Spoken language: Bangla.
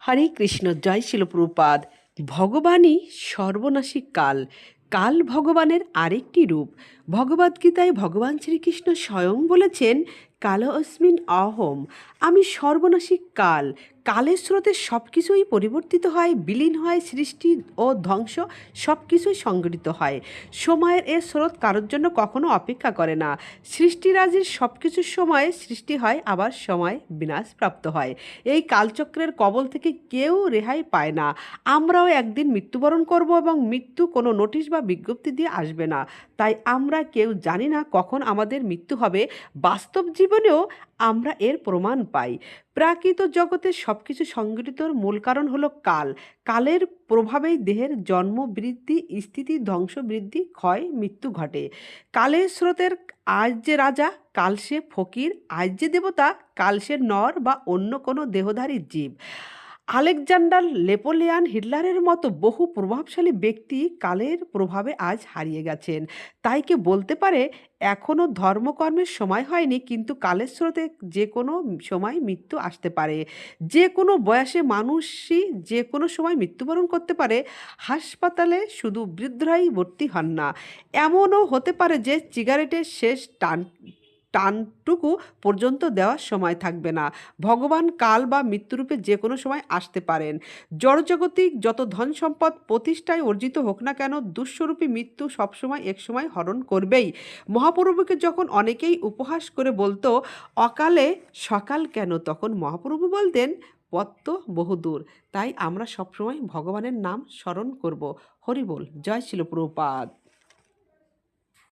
হরে কৃষ্ণ, জয় শিল প্রভুপাদ। ভগবানই সর্বনাশী কাল। কাল ভগবানের আরেকটি রূপ। ভগবদ্গীতায় ভগবান শ্রীকৃষ্ণ স্বয়ং বলেছেন, কাল অস্মিন অহম, আমি সর্বনাশী কাল। কালের স্রোতে সব কিছুই পরিবর্তিত হয়, বিলীন হয়, সৃষ্টি ও ধ্বংস সব কিছুই সংঘটিত হয়। সময়ের এ স্রোত কারোর জন্য কখনো অপেক্ষা করে না। সৃষ্টিরাজির সব কিছুর সময়ে সৃষ্টি হয়, আবার সময় বিনাশপ্রাপ্ত হয়। এই কালচক্রের কবল থেকে কেউ রেহাই পায় না। আমরাও একদিন মৃত্যুবরণ করব এবং মৃত্যু কোনো নোটিশ বা বিজ্ঞপ্তি দিয়ে আসবে না। তাই আমরা কেউ জানি না কখন আমাদের মৃত্যু হবে। বাস্তব জীবনেও আমরা এর প্রমাণ পাই। প্রাকৃত জগতে সব কিছু সংঘটিতর মূল কারণ হলো কাল। কালের প্রভাবেই দেহের জন্ম, বৃদ্ধি, স্থিতি, ধ্বংস, বৃদ্ধি, ক্ষয়, মৃত্যু ঘটে। কালের স্রোতের আজ যে রাজা, কাল সে ফকির, আজ যে দেবতা, কাল সে নর বা অন্য কোনো দেহধারী জীব। আলেকজান্ডার, নেপোলিয়ান, হিটলারের মতো বহু প্রভাবশালী ব্যক্তি কালের প্রভাবে আজ হারিয়ে গেছেন। তাই কে বলতে পারে এখনও ধর্মকর্মের সময় হয়নি, কিন্তু কালের স্রোতে যে কোনো সময় মৃত্যু আসতে পারে। যে কোনো বয়সে মানুষই যে কোনো সময় মৃত্যুবরণ করতে পারে। হাসপাতালে শুধু বৃদ্ধরাই ভর্তি হন না, এমনও হতে পারে যে সিগারেটের শেষ টানটুকু পর্যন্ত দেওয়ার সময় থাকবে না। ভগবান কাল বা মৃত্যুরূপে যে কোনো সময় আসতে পারেন। জড়জাগতিক যত ধন সম্পদ প্রতিষ্ঠায় অর্জিত হোক না কেন, দুঃস্বরূপী মৃত্যু সবসময় একসময় হরণ করবেই। মহাপ্রভুকে যখন অনেকেই উপহাস করে বলতো, অকালে সকাল কেন, তখন মহাপ্রভু বলতেন, পথ তো বহুদূর। তাই আমরা সবসময় ভগবানের নাম স্মরণ করব। হরি বল। জয় শিল প্রভুপাদ।